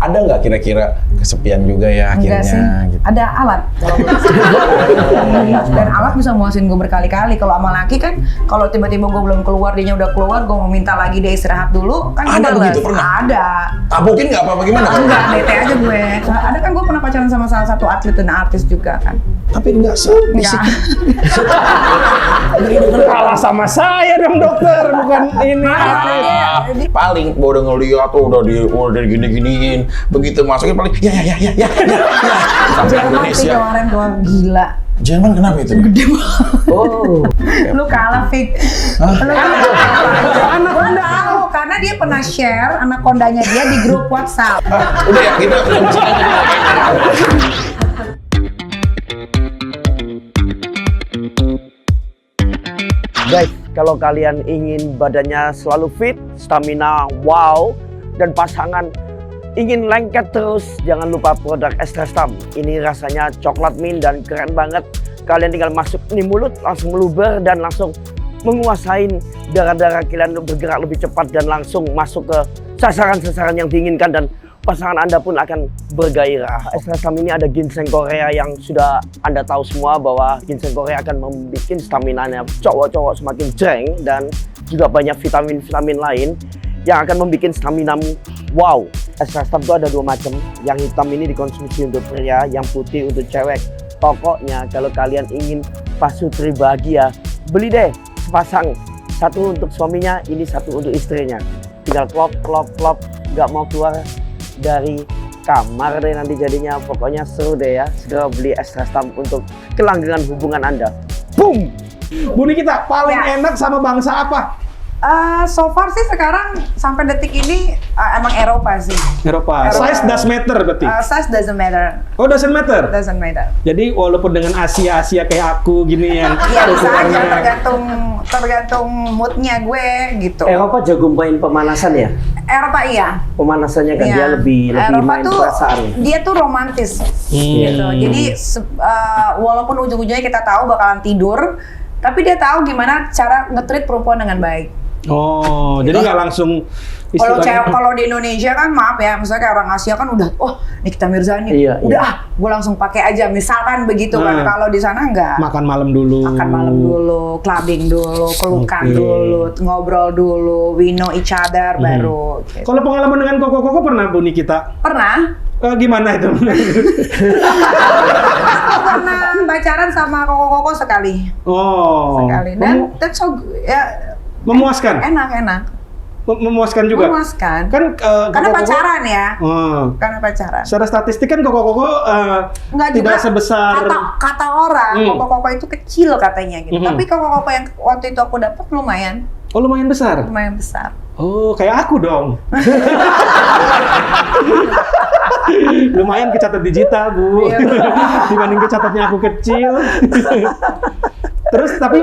Ada nggak kira-kira kesepian juga ya akhirnya? Enggak sih, Gitu. ada alat. Dan alat bisa muasin gue berkali-kali. Kalau sama laki kan, kalau tiba-tiba gue belum keluar, dianya udah keluar, gue mau minta lagi dia istirahat dulu, kan Ada gue begitu, pernah? Ada. Tabokin nggak apa-apa gimana? Enggak, bete aja gue. Ada kan gue pernah pacaran sama salah satu atlet dan artis juga kan. Tapi nggak Enggak. Kalah sama saya dong dokter, bukan ini. Paling udah ngeliat tuh udah gini-giniin, begitu masukin paling ya. Sampai Jerman sih Indonesia. kemarin gue gila. Jerman kenapa itu? Gede banget. Oh, Lu kalah, Fik. Lu kalah. Gua tahu karena dia pernah share anakondanya dia di grup WhatsApp. Udah ya kita. guys, kalau kalian ingin badannya selalu fit, stamina wow, dan pasangan ingin lengket terus, jangan lupa produk Extrastam. Ini rasanya coklat mint dan keren banget. Kalian tinggal masuk di mulut, langsung meluber dan langsung menguasain darah-darah kalian untuk bergerak lebih cepat dan langsung masuk ke sasaran-sasaran yang diinginkan dan pasangan Anda pun akan bergairah. Extrastam ini ada ginseng Korea yang sudah Anda tahu semua bahwa ginseng Korea akan membuat stamina-nya cowok-cowok semakin jreng dan juga banyak vitamin-vitamin lain yang akan membuat stamina-mu wow. Extrastam itu ada dua macam. Yang hitam ini dikonsumsi untuk pria, yang putih untuk cewek. Pokoknya kalau kalian ingin pasutri bahagia, beli deh sepasang. Satu untuk suaminya, ini satu untuk istrinya. Tinggal klop, nggak mau keluar dari kamar deh nanti jadinya. Pokoknya seru deh ya. Segera beli Extrastam untuk kelanggengan hubungan Anda. Boom! Bu Nikita, paling Ya. enak sama bangsa apa? So far sih sekarang sampai detik ini emang Eropa sih. Eropa. Eropa. Size does matter berarti? Size doesn't matter. Oh, doesn't matter? Doesn't matter. Jadi walaupun dengan Asia kayak aku gini yang Iya bisa aja ukurannya- tergantung moodnya gue gitu. Eropa jago main pemanasan ya? Eropa iya. Pemanasannya kan Iya. dia lebih Eropa main tuh perasaan. dia tuh romantis gitu. Jadi walaupun ujung-ujungnya kita tahu bakalan tidur, tapi dia tahu gimana cara nge-treat perempuan dengan baik. Oh, jadi nggak langsung Kalau di Indonesia kan maaf ya, misalnya kayak orang Asia kan udah, oh Nikita Mirzani, Iya, udah iya. gue langsung pakai aja, misalkan begitu kan. Nah. Kalau di sana enggak. makan malam dulu. Makan malam dulu, clubbing dulu, pelukan Oke. dulu, ngobrol dulu, we know each other baru. Gitu. Kalau pengalaman dengan koko pernah Bu Nikita? Pernah Gimana itu? pernah pacaran sama koko-koko sekali. Oh. Sekali. Dan that's so ya Memuaskan? enak. Memuaskan juga? Memuaskan. Kan Karena koko-koko- pacaran ya. Oh. Karena pacaran. Secara statistik kan koko Nggak tidak juga sebesar kata orang koko-koko itu kecil katanya gitu. Mhm. Tapi koko-koko yang waktu itu aku dapat lumayan lumayan besar. besar. Oh, kayak aku dong. Lumayan kecatat digital, Bu. Iya. Dibanding kecatatnya aku kecil. Terus tapi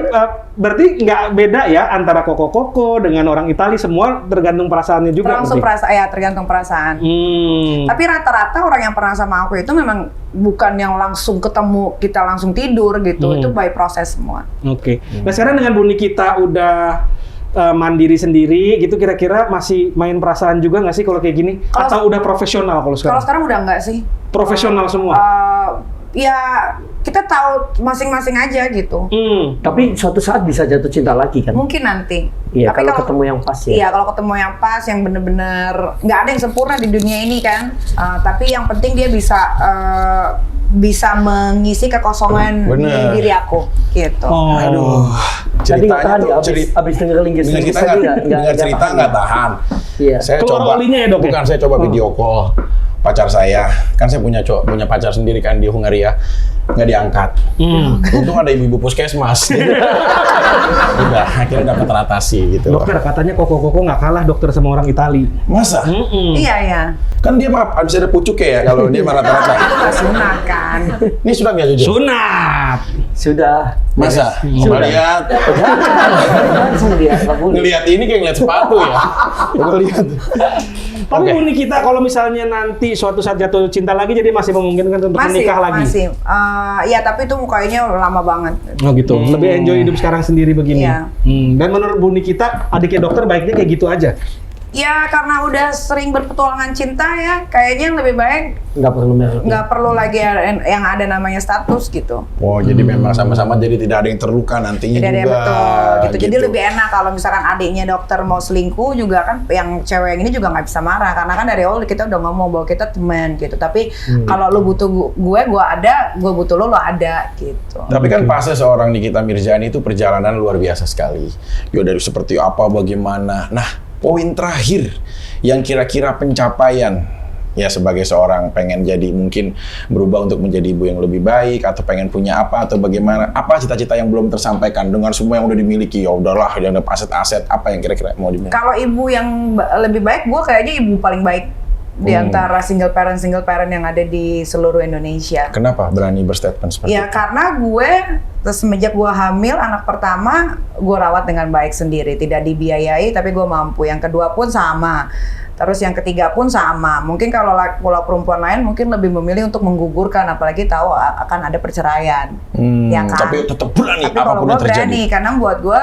berarti nggak beda ya antara koko dengan orang Itali, semua tergantung perasaannya juga. Tergantung perasaan. Hmm. Tapi rata-rata orang yang pernah sama aku itu memang bukan yang langsung ketemu kita langsung tidur gitu. Itu by proses semua. Oke. Nah sekarang dengan Bu Nikita udah mandiri sendiri gitu, kira-kira masih main perasaan juga nggak sih kalau kayak gini? Atau udah profesional kalau Kalau sekarang? sekarang udah enggak sih. Profesional semua? Ya kita tahu masing-masing aja gitu. Tapi suatu saat bisa jatuh cinta lagi kan? Mungkin nanti. Iya, Tapi kalau ketemu yang pas ya. Iya, kalau ketemu yang pas, yang bener-bener nggak ada yang sempurna di dunia ini kan. Tapi yang penting dia bisa mengisi kekosongan di diri aku, gitu. Oh. Aduh, Tadi nggak tahan ceritanya ya, tuh abis denger linggis dengar linggis cerita tadi dengar cerita nggak tahan. Iya. Saya Keluar coba olinya ya, Dok, ya? bukan saya coba video call pacar saya, kan saya punya pacar sendiri kan di Hungaria, nggak diangkat. Untung ada ibu puskesmas. Udah akhirnya dapat teratasi gitu. Dokter katanya koko nggak kalah dokter sama orang Itali. Masa? Iya, iya. Kan dia mah habis ada pucuk ya kalau dia mah rata-rata. Itu nggak sunat kan. Ini sudah nggak jujur? Sunat. Sudah. Masa? Mau lihat? Langsung dia, nggak boleh. Ngelihat ini kayak ngeliat sepatu ya. Coba lihat. Tapi Oke. Bu Nikita kalau misalnya nanti suatu saat jatuh cinta lagi, jadi masih memungkinkan untuk menikah lagi? Masih. Ya, tapi itu mukanya lama banget. Oh gitu. Lebih enjoy hidup sekarang sendiri begini. Iya. Dan menurut Bu Nikita, adiknya dokter baiknya kayak gitu aja. Ya karena udah sering berpetualangan cinta ya, kayaknya lebih baik nggak perlu lagi yang ada namanya status gitu. Oh, jadi memang sama-sama jadi tidak ada yang terluka nantinya Tidak juga. ada yang betul gitu. Jadi lebih enak kalau misalkan adiknya dokter mau selingkuh juga kan, yang cewek yang ini juga nggak bisa marah karena kan dari awal kita udah ngomong bahwa kita teman gitu. Tapi kalau lu butuh gue ada, gue butuh lo ada gitu. Tapi kan fase seorang Nikita Mirzani itu perjalanan luar biasa sekali. Ya dari seperti apa, bagaimana. Nah, poin terakhir yang kira-kira pencapaian ya sebagai seorang pengen jadi mungkin berubah untuk menjadi ibu yang lebih baik atau pengen punya apa atau bagaimana, apa cita-cita yang belum tersampaikan dengan semua yang udah dimiliki, ya udahlah yang ada aset-aset, apa yang kira-kira mau dimiliki? Kalau ibu yang lebih baik, gue kayaknya ibu paling baik di antara single parent yang ada di seluruh Indonesia. Kenapa berani berstatement seperti Ya itu? karena gue semenjak gue hamil anak pertama, gue rawat dengan baik sendiri, tidak dibiayai tapi gue mampu. Yang kedua pun sama. Terus yang ketiga pun sama. Mungkin kalau perempuan lain mungkin lebih memilih untuk menggugurkan, apalagi tahu akan ada perceraian. Ya kan? Tapi tetap berani Tapi kalau apapun gue yang terjadi. berani, karena buat gue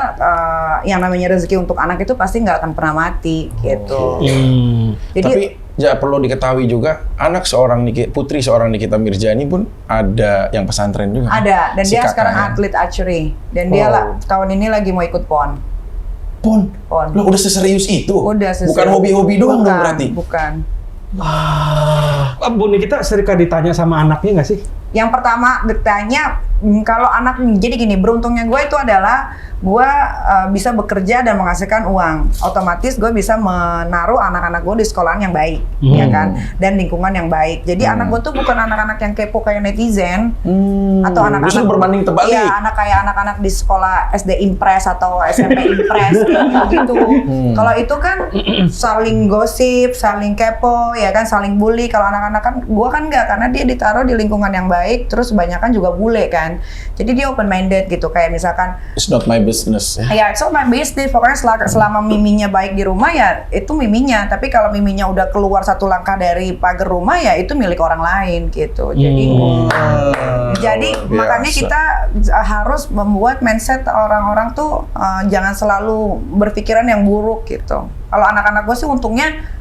yang namanya rezeki untuk anak itu pasti nggak akan pernah mati gitu. Jadi Tapi ya perlu diketahui juga, anak putri seorang Nikita Mirzani pun ada yang pesantren juga. ada, dan Si dia kakak sekarang ya? atlet archery, dan dia tahun ini lagi mau ikut PON. Pon. Lo udah seserius itu? Udah seserius. Bukan hobi-hobi doang dong berarti? Bukan. Bu Nikita sering ditanya sama anaknya nggak sih? Yang pertama ditanya, kalau anak, jadi gini, beruntungnya gue itu adalah gue bisa bekerja dan menghasilkan uang. Otomatis gue bisa menaruh anak-anak gue di sekolahan yang baik, ya kan, dan lingkungan yang baik. Jadi anak gue tuh bukan anak-anak yang kepo kayak netizen, atau anak-anak justru berbanding terbalik. Iya, anak-anak di sekolah SD Impres atau SMP Impres gitu. Kalau itu kan saling gosip, saling kepo, ya kan, saling bully. Kalau anak-anak kan, gue kan enggak, karena dia ditaruh di lingkungan yang baik, terus kebanyakan juga bule kan. Jadi dia open minded gitu, kayak misalkan It's not my business. ya it's not my business, pokoknya selama miminya baik di rumah ya itu miminya, tapi kalau miminya udah keluar satu langkah dari pagar rumah ya itu milik orang lain gitu. Jadi makanya kita harus membuat mindset orang-orang tuh jangan selalu berpikiran yang buruk gitu. Kalau anak-anak gue sih untungnya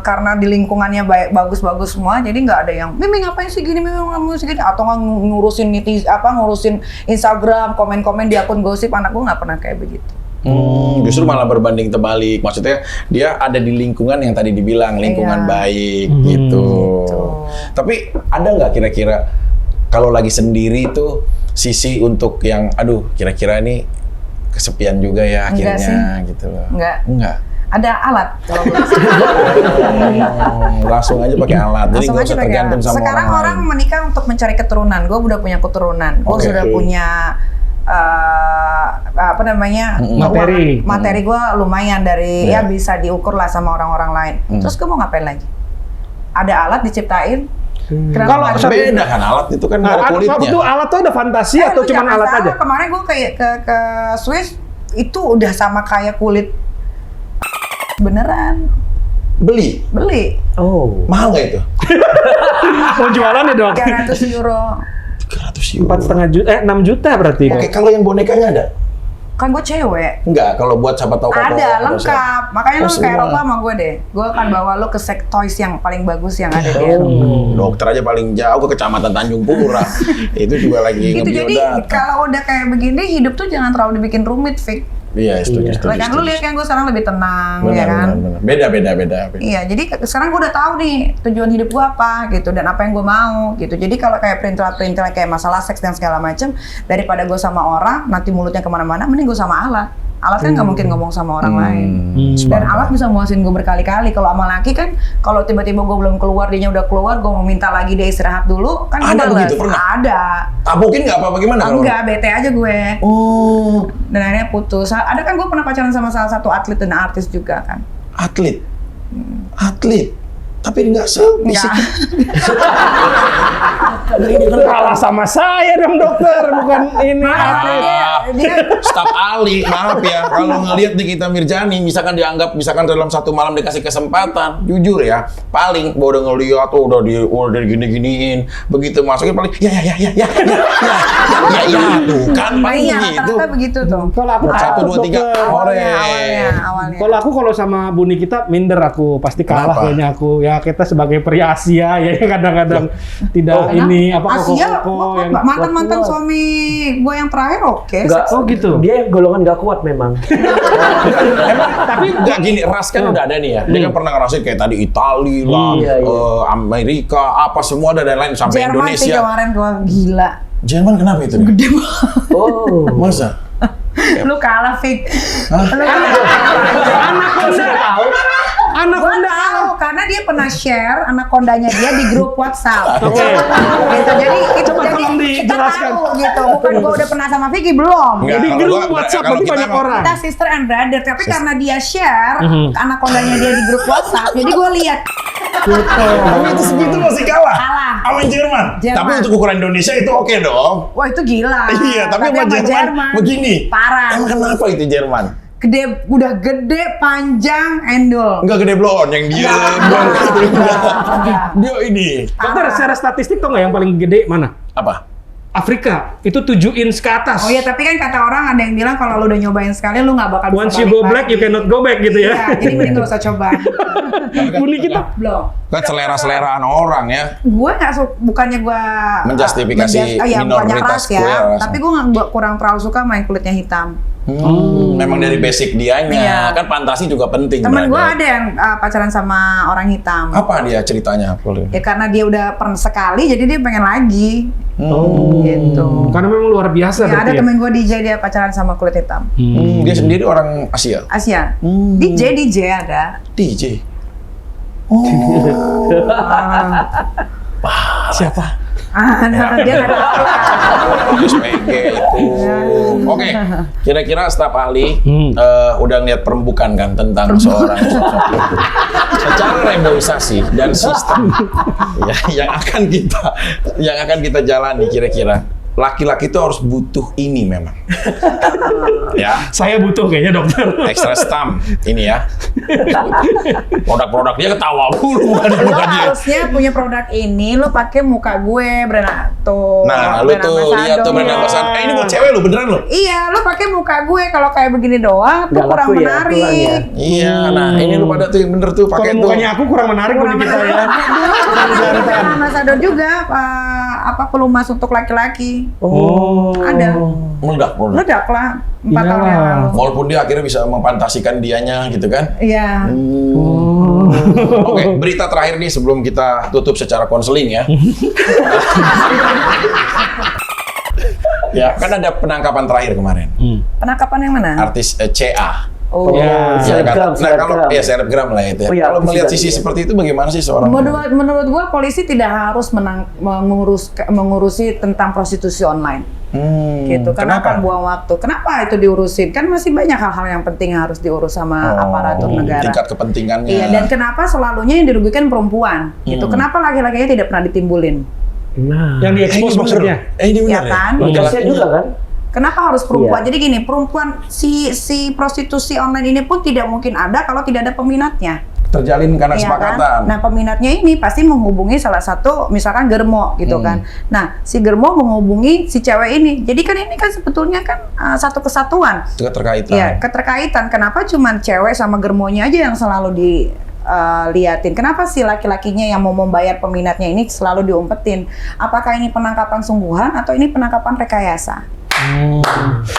karena di lingkungannya bagus-bagus semua, jadi nggak ada yang Mimi ngapain sih gini, Mimi ngapain sih gini, atau nggak ngurusin ngurusin Instagram, komen-komen di akun gosip. Anak gue nggak pernah kayak begitu. Justru malah berbanding terbalik. Maksudnya dia ada di lingkungan yang tadi dibilang lingkungan baik gitu. Tapi ada nggak kira-kira kalau lagi sendiri tuh sisi untuk yang aduh kira-kira ini kesepian juga ya akhirnya gitu loh? Enggak. Ada alat kalau langsung aja pakai alat. Jadi nggak usah tergantung sama sekarang orang menikah untuk mencari keturunan. Gue udah punya keturunan. Gue sudah punya materi gue lumayan dari ya bisa diukur lah sama orang-orang lain. Terus gue mau ngapain lagi? Ada alat diciptain. Kalau beda kan alat itu kan ada kulitnya. Itu alat tuh ada fantasi atau cuma alat aja? Kemarin gue kayak ke Swiss itu udah sama kayak kulit beneran. Beli. Oh. Mahal nggak itu? Mau jualan ya dong? 300 euro. 300 euro. 4,5 juta, 6 juta berarti. Oke, kalau yang bonekanya ada? Kan gue cewek. Enggak, kalau buat siapa tahu Ada, lengkap. Makanya lu ke semua. Eropa sama gue deh. Gue akan bawa lu ke Sex Toys yang paling bagus yang ada di Eropa. Dokter aja paling jauh ke Kecamatan Tanjung Pura. Itu juga lagi Gitu, jadi ngebiodata. kalau udah kayak begini, hidup tuh jangan terlalu dibikin rumit, Fik. Iya, setuju. Kan lu lihat kan gue sekarang lebih tenang, ya kan? Benar. Beda. Iya, jadi sekarang gue udah tahu nih tujuan hidup gue apa gitu dan apa yang gue mau gitu. Jadi kalau kayak perintilan kayak masalah seks dan segala macem, daripada gue sama orang nanti mulutnya kemana-mana, mending gue sama alat. Alat kan nggak mungkin ngomong sama orang lain. Dan alat bisa muasin gue berkali-kali. Kalau sama laki kan, kalau tiba-tiba gue belum keluar, dianya udah keluar, gue mau minta lagi dia istirahat dulu, kan Ada gue begitu, pernah? Ada. Mungkin nggak apa-apa gimana? Enggak, bete aja gue. Oh, Dan akhirnya putus. Ada kan gue pernah pacaran sama salah satu atlet dan artis juga kan. atlet. tapi nggak sebisik. Kalah sama saya dong dokter, bukan ini atlet. Staf ahli, maaf ya. Kalau ngelihat Nikita Mirzani, misalkan dalam satu malam dikasih kesempatan, jujur ya, paling udah ngeliat tuh udah gini-giniin, begitu masukin paling ya tuh kan paling Iya, begitu. rata-rata begitu tuh. Kalau aku 1, 2, 3, Awalnya. Kalau sama Buni kita minder aku, pasti kalah Kenapa? kayaknya aku. Ya kita sebagai pria Asia ya kadang-kadang tidak ini apa Asia, koko yang mantan kuat. suami gue yang terakhir oke. Nggak, Oh, gitu. Dia golongan nggak kuat memang. Tapi nggak gini, ras kan udah ada nih ya. Dia kan pernah ngerasain kayak tadi Itali lah, Iya. Amerika, apa semua ada dan lain sampai Jerman sih Indonesia. kemarin gue gila. Jerman kenapa itu? Gede banget. Oh. Masa? Lu kalah, Fik. Lu Anaconda. tahu karena dia pernah share anakondanya dia di grup WhatsApp. Oke. Gitu. Jadi itu Coba jadi tolong kita dijelaskan. tahu gitu. Bukan gue udah pernah sama Vicky belum. Enggak, Di kalau grup gua- WhatsApp kalau berarti kita banyak emang- orang. Kita sister and brother, tapi karena dia share anakondanya dia di grup WhatsApp, jadi gue lihat Tapi itu segitu masih kalah. Kalah. Sama Jerman. Jerman. Tapi untuk ukuran Indonesia itu oke dong. wah itu gila. Iya, tapi sama Jerman begini. Parah. Emang kenapa itu Jerman? Udah gede, panjang, endol. Enggak gede blon yang dia blon gitu. Dia ini Dokter, secara statistik tau nggak yang paling gede mana? apa? Afrika, itu 7 inch ke atas. Oh iya, tapi kan kata orang ada yang bilang kalau lu udah nyobain sekali lu nggak bakal bisa Once you balik go black, lagi. you cannot go back gitu ya. Iya, jadi mending nggak usah coba. Buni kita. Belum. Kan selera-seleraan orang ya. Gue nggak bukannya gue Menjustifikasi bukannya minoritas ras ya, gue ya, ras. tapi gue kurang terlalu suka main kulitnya hitam. Memang dari basic dianya. Iya. Kan fantasi juga penting. Temen gue brother. ada yang pacaran sama orang hitam. Apa dia ceritanya? Ya karena dia udah pernah sekali, jadi dia pengen lagi. Gitu. Karena memang luar biasa Ya, ada berarti ya. temen gue DJ dia pacaran sama kulit hitam. Dia sendiri orang Asia. Asia. DJ ada. DJ. Siapa? Dia nggak tahu. SPG itu. Oke, kira-kira staf ahli udah ngeliat perembukan kan tentang seorang sosok itu. Secara reboisasi dan sistem ya, yang akan kita jalani kira-kira. Laki-laki itu harus butuh ini memang. Ya, Saya butuh kayaknya dokter. extra stam ini ya. Produk-produk dia ketawa mulu bukan Lo dia. harusnya punya produk ini, lo pakai muka gue, brand tuh. Nah, lu brand tuh lihat tuh brand ambassador. Ini buat cewek lu beneran lu. Iya, lo pakai muka gue. Kalau kayak begini doang, tuh Nggak kurang laku ya, menarik. kurang ya. Iya, nah ini lu pada tuh yang bener tuh pakai Kalau tuh. mukanya aku kurang menarik Buni kita ya. Dulu brand ambassador juga, pelumas untuk laki-laki. Oh. Ada. Meledak. Ledak lah 4 tahun yang Iyalah. lalu. Walaupun dia akhirnya bisa memfantasikan dianya gitu kan. Iya. Oke, berita terakhir nih sebelum kita tutup secara konseling ya. Ya, kan ada penangkapan terakhir kemarin. Penangkapan yang mana? Artis CA. Oh. Ya. Ya, kan? Selebgram, Nah, kalau selebgram. ya selebgram lah itu. Ya. Oh, iya, Kalau aku melihat juga sisi lihat. seperti itu bagaimana sih seorang? Menurut gua polisi tidak harus mengurusi tentang prostitusi online. Gitu. Karena Kenapa? akan buang waktu. Kenapa itu diurusin? Kan masih banyak hal-hal yang penting yang harus diurus sama aparatur negara. Tingkat kepentingannya. Iya, dan kenapa selalunya yang dirugikan perempuan? Gitu. Kenapa laki-lakinya tidak pernah ditimbulin? Nah. Yang ini diekspos bener. maksudnya. Ini benar Ya kan? Kasihan juga kan? Kenapa harus perempuan? Iya. Jadi gini, perempuan si prostitusi online ini pun tidak mungkin ada kalau tidak ada peminatnya. Terjalin karena Iya kesepakatan. kan? Nah, peminatnya ini pasti menghubungi salah satu, misalkan Germo gitu kan. Nah, si Germo menghubungi si cewek ini. Jadi kan ini kan sebetulnya kan satu kesatuan. Itu keterkaitan. Iya, keterkaitan. Kenapa cuman cewek sama Germonya aja yang selalu diliatin? Kenapa si laki-lakinya yang mau membayar peminatnya ini selalu diumpetin? Apakah ini penangkapan sungguhan atau ini penangkapan rekayasa?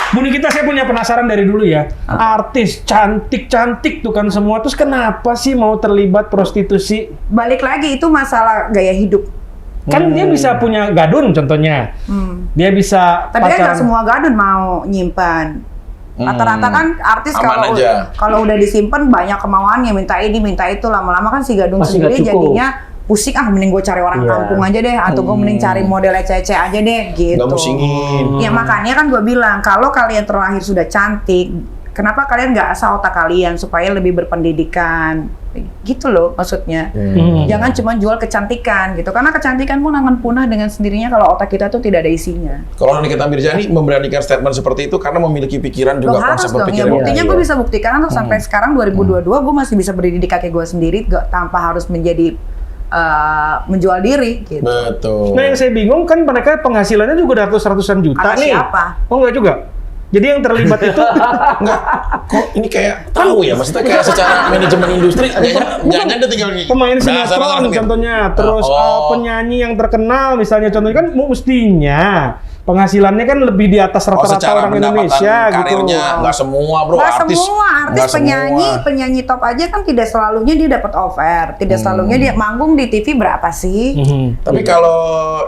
Buni kita, saya punya penasaran dari dulu ya. Artis cantik-cantik tuh kan semua. Terus kenapa sih mau terlibat prostitusi? Balik lagi itu masalah gaya hidup. Kan dia bisa punya gadun contohnya. Dia bisa Tapi kan nggak pacaran. semua gadun mau nyimpan. Rata-rata kan artis Aman aja. kalau udah disimpan banyak kemauannya, minta ini, minta itu, lama-lama kan si gadun Pasti sendiri nggak cukup. jadinya pusing, mending gue cari orang Iya. kampung aja deh, atau gue mending cari model ece-ece aja deh, gitu. Nggak musingin. Ya makanya kan gue bilang, kalau kalian terlahir sudah cantik, Kenapa kalian nggak asal otak kalian supaya lebih berpendidikan? Gitu loh maksudnya. Jangan cuma jual kecantikan gitu. Karena kecantikan pun akan punah dengan sendirinya kalau otak kita tuh tidak ada isinya. Kalau Nikita Mirzani memberanikan statement seperti itu karena memiliki pikiran juga konsep harus dong. Ya, berpikir. buktinya gue bisa buktikan tuh sampai sekarang 2022 gue masih bisa berdiri di kaki gue sendiri tanpa harus menjadi menjual diri gitu. Betul. Nah yang saya bingung kan mereka penghasilannya juga ratusan juta Atas nih. siapa? Oh enggak juga? Jadi yang terlibat itu Enggak, kok ini kayak tahu ya, maksudnya kayak secara manajemen industri, jangan dia tinggal pemain sinetron contohnya, terus penyanyi yang terkenal misalnya contohnya kan mestinya penghasilannya kan lebih di atas rata-rata secara orang Indonesia gitu. karirnya nggak semua bro, Nggak artis. semua artis nggak penyanyi top aja kan tidak selalunya dia dapat offer, tidak selalunya dia manggung di TV berapa sih? Tapi kalau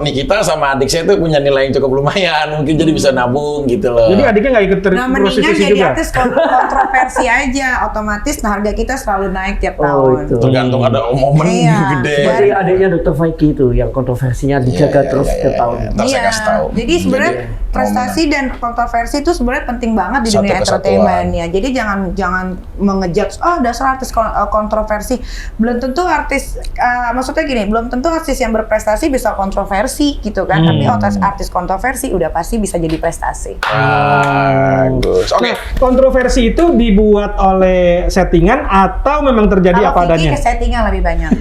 Nikita sama adik saya tuh punya nilai yang cukup lumayan, mungkin jadi bisa nabung gitu loh. Jadi adiknya nggak ikut Nah mendingan prostitusi jadi juga? artis kontroversi aja, otomatis harga kita selalu naik tiap tahun. itu. Tergantung ada momen Iya. gede. Seperti adanya Dr. Faiki itu yang kontroversinya dijaga terus setiap tahun. Ntar saya kasih tahu. Jadi sebenarnya Jadi, prestasi dan kontroversi itu sebenarnya penting banget di Satu dunia kesatuan. entertainment ya. Jadi jangan mengejudge dasar artis kontroversi. Belum tentu artis maksudnya gini, belum tentu artis yang berprestasi bisa kontroversi gitu kan. Tapi artis kontroversi udah pasti bisa jadi prestasi. Bagus. Oke. Nah, kontroversi itu dibuat oleh settingan atau memang terjadi Kalau apa Vicky adanya? ke settingan lebih banyak.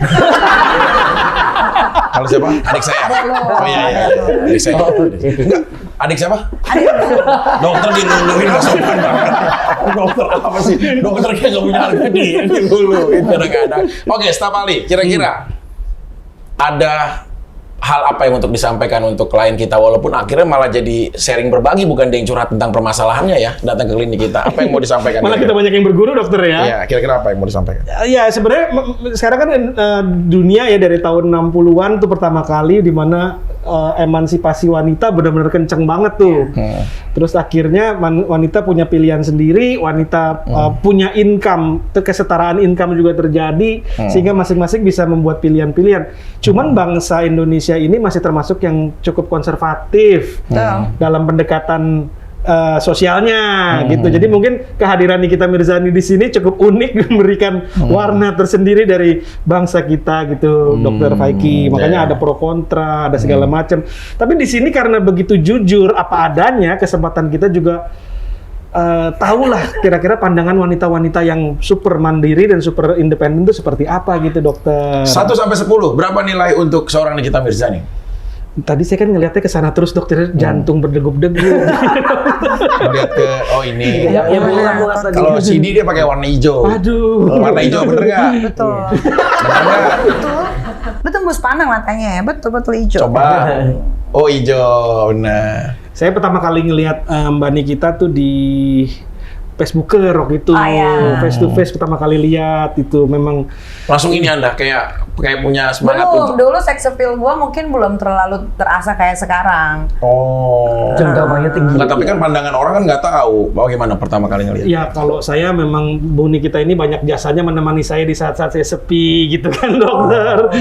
Kalau siapa? Adik saya. Adik lo. Oh iya, iya. Adik saya. Enggak. Adik siapa? Adik lo. Dokter diluluhin nggak sopan banget. Dokter apa sih? Dokter kayak nggak punya harga diri dulu. Itu udah nggak ada. Oke, Staf Ali. Kira-kira ada hal apa yang untuk disampaikan untuk klien kita, walaupun akhirnya malah jadi sharing berbagi, bukan dia yang curhat tentang permasalahannya ya, datang ke klinik kita. Apa yang mau disampaikan? Malah kita banyak yang berguru dokter ya. Iya, kira-kira apa yang mau disampaikan? Ya sebenarnya sekarang kan dunia ya dari tahun 60-an tuh pertama kali di mana emansipasi wanita benar-benar kenceng banget tuh. Terus akhirnya wanita punya pilihan sendiri, wanita punya income, kesetaraan income juga terjadi sehingga masing-masing bisa membuat pilihan-pilihan. Cuman bangsa Indonesia ini masih termasuk yang cukup konservatif dalam pendekatan sosialnya gitu. Jadi mungkin kehadiran Nikita Mirzani di sini cukup unik, memberikan warna tersendiri dari bangsa kita gitu, Dokter Faiki. Makanya ada pro kontra, ada segala macam. Tapi di sini karena begitu jujur apa adanya, kesempatan kita juga tahulah kira-kira pandangan wanita-wanita yang super mandiri dan super independen itu seperti apa gitu, dokter. 1 sampai 10, berapa nilai untuk seorang Nikita Mirzani? Tadi saya kan ngeliatnya ke sana terus, dokter, jantung berdegup-degup. Lihat ke, oh ini. Ya bulat tadi. Kalau CD dia pakai warna hijau. Aduh. Warna hijau bener nggak? Betul. Bener nggak? Betul. Betul bus pandang matanya ya. Betul hijau. Coba. Oh hijau, benar. Saya pertama kali ngelihat Mbak Nikita tuh di Facebooker waktu itu, iya. face to face pertama kali lihat itu memang Langsung ini Anda kayak punya semangat Belum, untuk. dulu sex appeal gue mungkin belum terlalu terasa kayak sekarang. Oh. Jangkauannya tinggi. Nggak, tapi kan pandangan orang kan nggak tahu bagaimana pertama kali ngelihat. ya kalau saya memang Bu Nikita ini banyak jasanya menemani saya di saat-saat saya sepi gitu kan, dokter.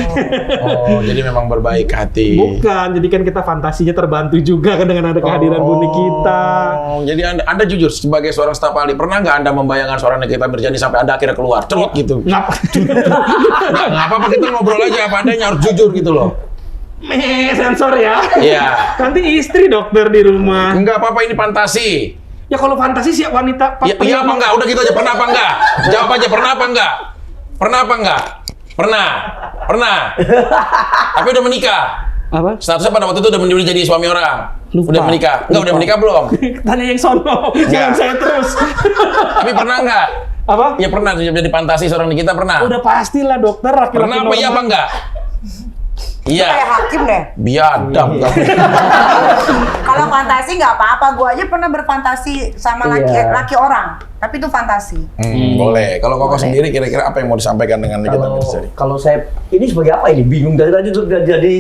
Oh, jadi memang berbaik hati. Bukan, jadi kan kita fantasinya terbantu juga kan dengan ada kehadiran Bu Nikita. Oh, jadi anda jujur sebagai seorang staf ahli, pernah nggak Anda membayangkan seorang Nikita Mirzani sampai Anda akhirnya keluar, celot gitu? Nggak apa-apa, kita ngobrol aja apa adanya, harus jujur gitu loh. Sensor ya. Iya. Nanti istri dokter di rumah. Enggak apa-apa, ini fantasi. Ya kalau fantasi sih wanita. Iya apa enggak? Udah gitu aja, pernah apa enggak? Jawab aja, pernah apa enggak? Pernah apa enggak? Pernah. Tapi udah menikah. Apa? Statusnya pada waktu itu udah jadi suami orang. Lupa. Udah menikah. Enggak, udah menikah belum? Tanya yang sono, jangan saya terus. Tapi pernah enggak? Apa? Ya pernah jadi fantasi seorang Nikita, pernah. Udah pastilah dokter, laki-laki Pernah apa iya apa normal. enggak? Iya. Kayak hakim deh. Biadab. Kalau fantasi nggak apa-apa, gue aja pernah berfantasi sama laki orang, tapi itu fantasi. Boleh. Kalau Koko sendiri kira-kira apa yang mau disampaikan dengan Nikita Mirzani? Kalau saya ini sebagai apa ini? Bingung dari tadi tuh jadi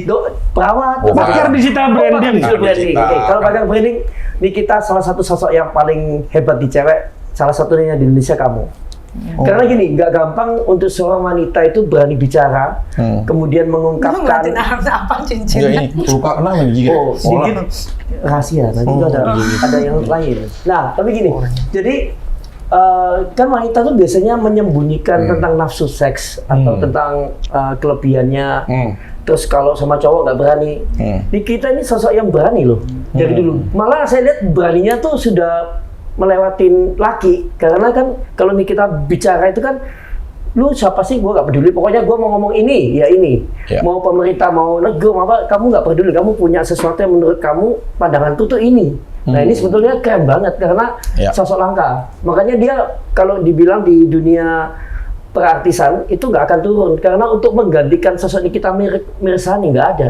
perawat. Bukan. Pakar digital branding. Digital branding. Digital. Oke, kalau pakar branding, Nikita salah satu sosok yang paling hebat di cewek. Salah satunya di Indonesia kamu. Karena gini, nggak gampang untuk seorang wanita itu berani bicara, kemudian Lu mengungkapkan. ngeliatin apa Enggak cincinnya? ini luka kenapa digigit? Oh, sedikit rahasia. Nanti itu ada yang lain. Nah, tapi gini. Jadi kan wanita tuh biasanya menyembunyikan tentang nafsu seks atau tentang kelebihannya. Terus kalau sama cowok nggak berani. Di kita ini sosok yang berani loh dari dulu. Malah saya lihat beraninya tuh sudah melewatin laki. Karena kan kalau kita bicara itu kan, lu siapa sih, gue nggak peduli. Pokoknya gue mau ngomong ini, ya ini. Mau pemerintah, mau negara, mau apa, kamu nggak peduli. Kamu punya sesuatu yang menurut kamu pandangan tuh ini. Nah ini sebetulnya keren banget karena sosok langka. Makanya dia kalau dibilang di dunia perartisan itu nggak akan turun karena untuk menggantikan sosok Nikita Mirzani nggak ada.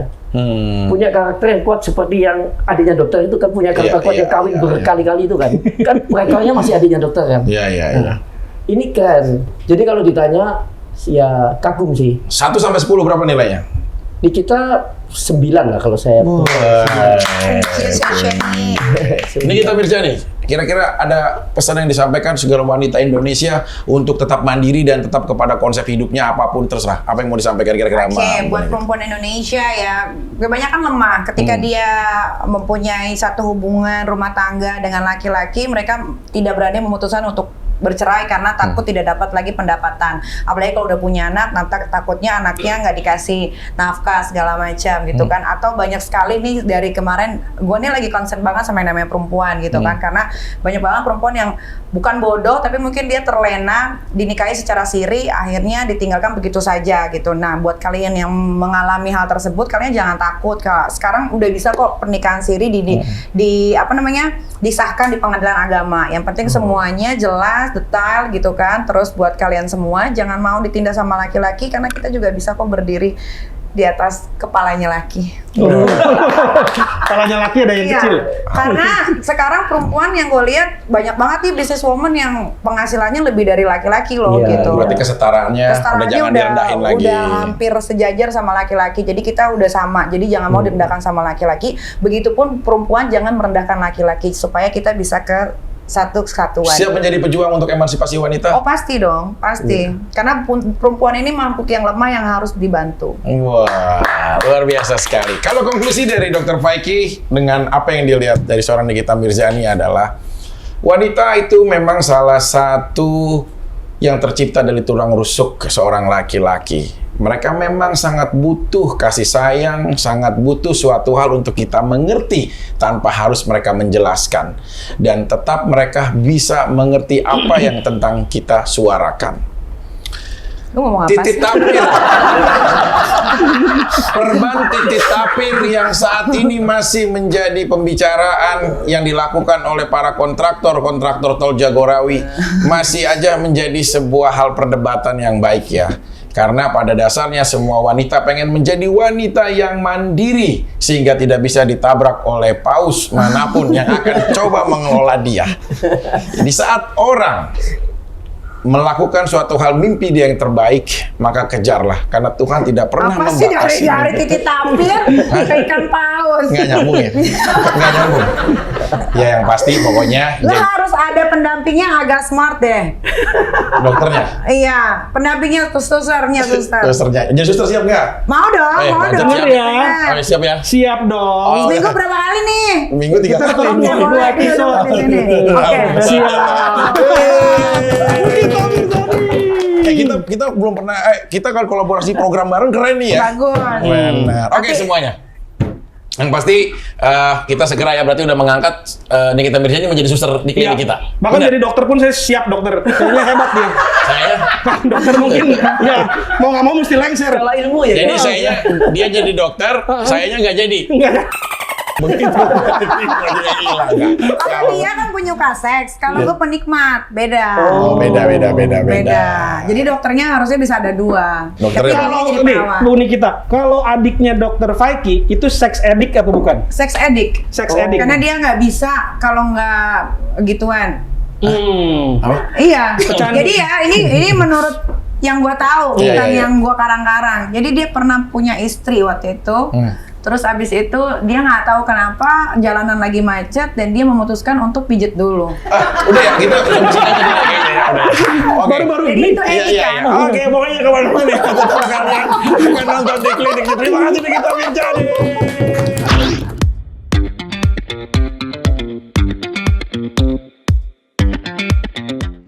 Punya karakter yang kuat seperti yang adiknya dokter itu kan punya karakter kuat yang kawin berkali-kali itu kan. Kan rekornya masih adiknya dokter kan. Nah, ini keren. Jadi kalau ditanya ya kagum sih. 1 sampai 10 berapa nilainya? Di kita 9 lah kalau saya. Nikita Mirzani, kira-kira ada pesan yang disampaikan segala wanita Indonesia untuk tetap mandiri dan tetap kepada konsep hidupnya apapun terserah. Apa yang mau disampaikan kira-kira? Oke, buat perempuan Indonesia ya, kebanyakan lemah ketika dia mempunyai satu hubungan rumah tangga dengan laki-laki, mereka tidak berani memutuskan untuk bercerai karena takut tidak dapat lagi pendapatan. Apalagi kalau udah punya anak, nanti takutnya anaknya nggak dikasih nafkah segala macam gitu kan. Atau banyak sekali nih dari kemarin, gue nih lagi concern banget sama yang namanya perempuan gitu kan. Karena banyak banget perempuan yang bukan bodoh, tapi mungkin dia terlena, dinikahi secara siri, akhirnya ditinggalkan begitu saja gitu. Nah, buat kalian yang mengalami hal tersebut, kalian jangan takut. Sekarang udah bisa kok pernikahan siri disahkan di pengadilan agama. Yang penting semuanya jelas, detail gitu kan. Terus buat kalian semua jangan mau ditindas sama laki-laki karena kita juga bisa kok berdiri di atas kepalanya laki. Kepalanya laki ada yang kecil. Karena sekarang perempuan yang gue lihat banyak banget nih businesswoman yang penghasilannya lebih dari laki-laki loh gitu. Berarti kesetaraannya udah jangan direndahin lagi. Udah hampir sejajar sama laki-laki. Jadi kita udah sama. Jadi jangan mau direndahkan sama laki-laki. Begitupun perempuan jangan merendahkan laki-laki supaya kita bisa ke satu kesatuan. Siap menjadi pejuang untuk emansipasi wanita? Oh pasti dong, pasti. Karena perempuan ini makhluk yang lemah yang harus dibantu. Wah, luar biasa sekali. Kalau konklusi dari Dr. Faiki dengan apa yang dilihat dari seorang Nikita Mirzani adalah wanita itu memang salah satu yang tercipta dari tulang rusuk seorang laki-laki. Mereka memang sangat butuh kasih sayang, sangat butuh suatu hal untuk kita mengerti tanpa harus mereka menjelaskan. Dan tetap mereka bisa mengerti apa yang tentang kita suarakan. Lu ngomong apa Titik sih? tapir. Perban titik tapir yang saat ini masih menjadi pembicaraan yang dilakukan oleh para kontraktor tol Jagorawi masih aja menjadi sebuah hal perdebatan yang baik ya. Karena pada dasarnya semua wanita pengen menjadi wanita yang mandiri sehingga tidak bisa ditabrak oleh paus manapun yang akan coba mengelola dia. Di saat orang melakukan suatu hal mimpi dia yang terbaik, maka kejarlah. Karena Tuhan tidak pernah Apa sih membatasi. dari titik tapir ke ikan paus? Nggak nyambung ya? Nggak nyambung. Ya yang pasti pokoknya Lo harus ada pendampingnya agak smart deh. dokternya. Iya, pendampingnya susternya. Susternya. Jadi suster siap nggak? Mau dong, Ayo, mau mantap, dong. siap ya. Ayo, siap ya? Siap dong. Oh, Minggu berapa kali nih? Minggu 3 Kita kali. ketemu Oke, dua boleh episode. di sini. Oke. Siap. Kita belum pernah kita kalau kolaborasi program bareng keren nih ya. Bagus. Benar. Oke semuanya. Yang pasti kita segera ya berarti udah mengangkat Nikita Mirzani menjadi suster di klinik kita. Bahkan Benar? jadi dokter pun saya siap dokter. Kayaknya hebat dia. Saya Dokter mungkin ya mau nggak mau mesti lengser. Kalau ilmu ya. jadi saya dia jadi dokter, sayanya nggak jadi. Enggak. Begitu. Kalau dia kan penyuka seks, kalau gue penikmat, beda. Oh, beda. Jadi dokternya harusnya bisa ada 2. Dokternya- Tapi Kalau ini jadi nih, perawat. Bu Nikita, kalau adiknya dokter Faiki itu seks edik apa bukan? Seks edik. Seks edik. Karena dia nggak bisa kalau nggak gituan. Apa? Iya. Jadi ya ini menurut yang gue tahu, Iya, bukan iya. yang gue karang-karang. Jadi dia pernah punya istri waktu itu. Terus abis itu dia nggak tahu kenapa jalanan lagi macet dan dia memutuskan untuk pijet dulu. Udah ya, kita sini aja dulu kayaknya ya, udah. Oke. Baru-baru Jadi ini. itu Iya, edik iya, kan? iya. Oke, pokoknya kemana-mana. Tetap kalian akan nonton di klinik. Terima kasih Nikita Mirzani.